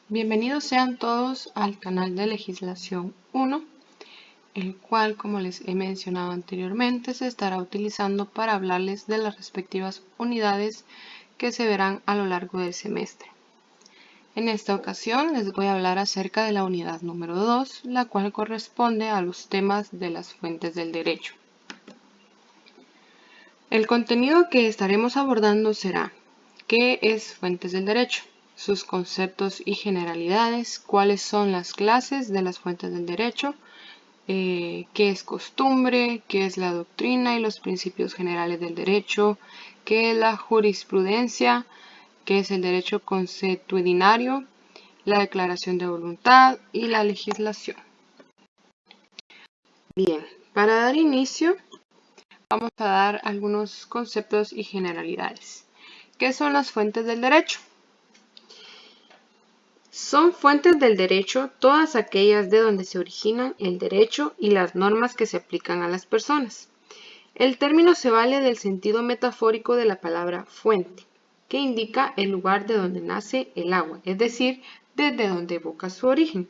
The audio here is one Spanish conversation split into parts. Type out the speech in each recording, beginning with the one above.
Bienvenidos sean todos al canal de Legislación 1, el cual, como les he mencionado anteriormente, se estará utilizando para hablarles de las respectivas unidades que se verán a lo largo del semestre. En esta ocasión les voy a hablar acerca de la unidad número 2, la cual corresponde a los temas de las fuentes del derecho. El contenido que estaremos abordando será: ¿qué es fuentes del derecho? Sus conceptos y generalidades, cuáles son las clases de las fuentes del derecho, qué es costumbre, qué es la doctrina y los principios generales del derecho, qué es la jurisprudencia, qué es el derecho consuetudinario, la declaración de voluntad y la legislación. Bien, para dar inicio, vamos a dar algunos conceptos y generalidades. ¿Qué son las fuentes del derecho? Son fuentes del derecho todas aquellas de donde se originan el derecho y las normas que se aplican a las personas. El término se vale del sentido metafórico de la palabra fuente, que indica el lugar de donde nace el agua, es decir, desde donde evoca su origen.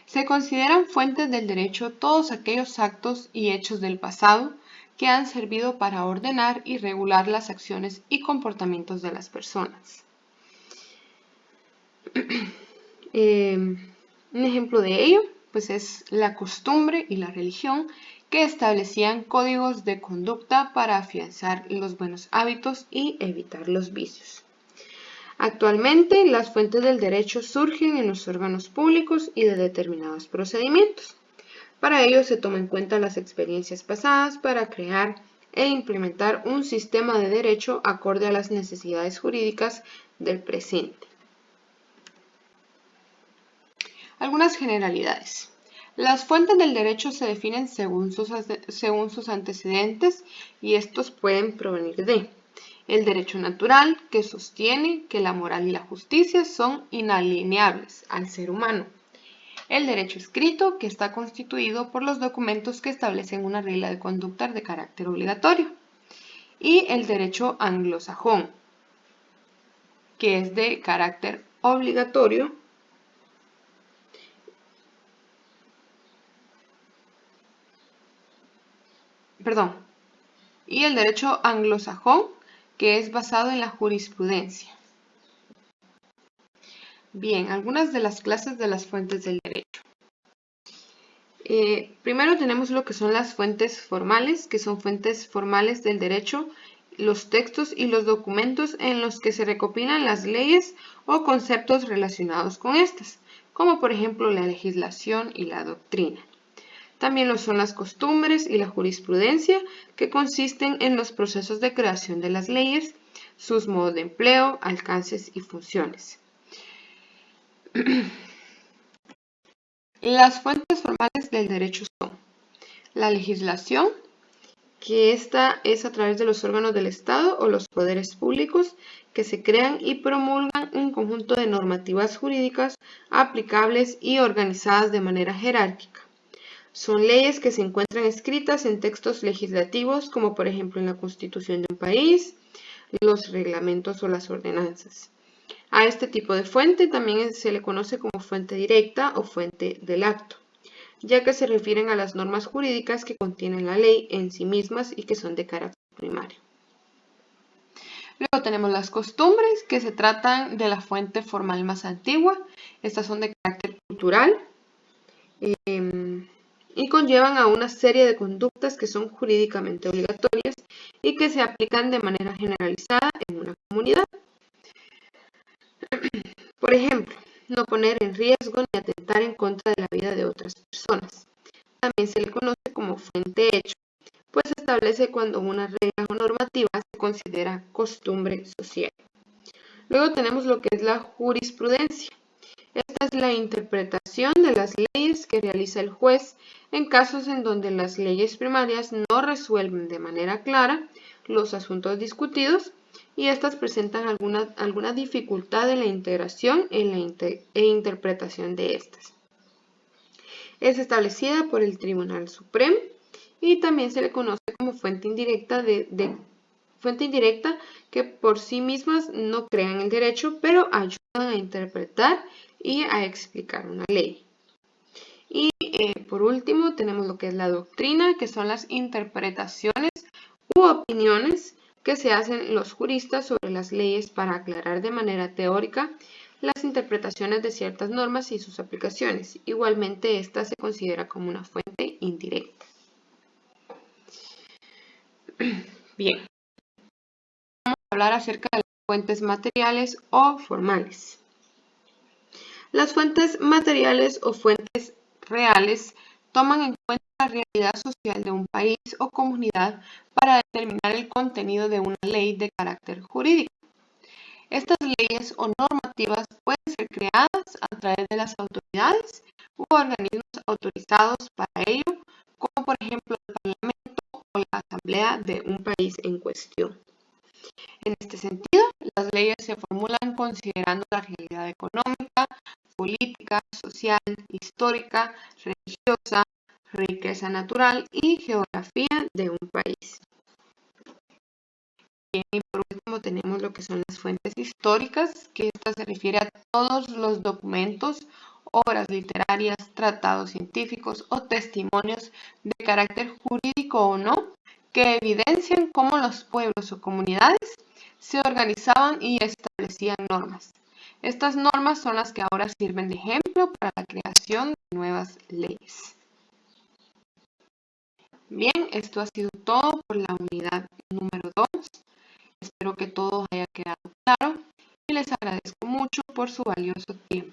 Se consideran fuentes del derecho todos aquellos actos y hechos del pasado que han servido para ordenar y regular las acciones y comportamientos de las personas. Un ejemplo de ello pues es la costumbre y la religión, que establecían códigos de conducta para afianzar los buenos hábitos y evitar los vicios. Actualmente, las fuentes del derecho surgen en los órganos públicos y de determinados procedimientos. Para ello se toma en cuenta las experiencias pasadas para crear e implementar un sistema de derecho acorde a las necesidades jurídicas del presente. Algunas generalidades. Las fuentes del derecho se definen según sus antecedentes, y estos pueden provenir de el derecho natural, que sostiene que la moral y la justicia son inalienables al ser humano; el derecho escrito, que está constituido por los documentos que establecen una regla de conducta de carácter obligatorio; y el derecho anglosajón, que es de carácter obligatorio y el derecho anglosajón, que es basado en la jurisprudencia. Bien, algunas de las clases de las fuentes del derecho. Primero tenemos lo que son las fuentes formales, que son fuentes formales del derecho, los textos y los documentos en los que se recopilan las leyes o conceptos relacionados con estas, como por ejemplo la legislación y la doctrina. También lo son las costumbres y la jurisprudencia, que consisten en los procesos de creación de las leyes, sus modos de empleo, alcances y funciones. Las fuentes formales del derecho son la legislación, que esta es a través de los órganos del Estado o los poderes públicos, que se crean y promulgan un conjunto de normativas jurídicas aplicables y organizadas de manera jerárquica. Son leyes que se encuentran escritas en textos legislativos, como por ejemplo en la Constitución de un país, los reglamentos o las ordenanzas. A este tipo de fuente también se le conoce como fuente directa o fuente del acto, ya que se refieren a las normas jurídicas que contienen la ley en sí mismas y que son de carácter primario. Luego tenemos las costumbres, que se tratan de la fuente formal más antigua. Estas son de carácter cultural y conllevan a una serie de conductas que son jurídicamente obligatorias y que se aplican de manera generalizada en una comunidad. Por ejemplo, no poner en riesgo ni atentar en contra de la vida de otras personas. También se le conoce como fuente hecho, pues se establece cuando una regla o normativa se considera costumbre social. Luego tenemos lo que es la jurisprudencia. Esta es la interpretación de las leyes que realiza el juez en casos en donde las leyes primarias no resuelven de manera clara los asuntos discutidos y estas presentan alguna dificultad en la integración e interpretación de estas. Es establecida por el Tribunal Supremo y también se le conoce como fuente indirecta que por sí mismas no crean el derecho, pero ayudan ayudan a interpretar y a explicar una ley. Y por último tenemos lo que es la doctrina, que son las interpretaciones u opiniones que se hacen los juristas sobre las leyes para aclarar de manera teórica las interpretaciones de ciertas normas y sus aplicaciones. Igualmente, esta se considera como una fuente indirecta. Bien, vamos a hablar acerca de las fuentes materiales o formales. Las fuentes materiales o fuentes reales toman en cuenta la realidad social de un país o comunidad para determinar el contenido de una ley de carácter jurídico. Estas leyes o normativas pueden ser creadas a través de las autoridades u organismos autorizados para ello, como por ejemplo el Parlamento o la Asamblea de un país en cuestión. En este sentido, las leyes se formulan considerando la realidad económica, política, social, histórica, religiosa, riqueza natural y geografía de un país. Bien, y por último tenemos lo que son las fuentes históricas, que esta se refiere a todos los documentos, obras literarias, tratados científicos o testimonios de carácter jurídico o no, que evidencian cómo los pueblos o comunidades se organizaban y establecían normas. Estas normas son las que ahora sirven de ejemplo para la creación de nuevas leyes. Bien, esto ha sido todo por la unidad número 2. Espero que todo haya quedado claro y les agradezco mucho por su valioso tiempo.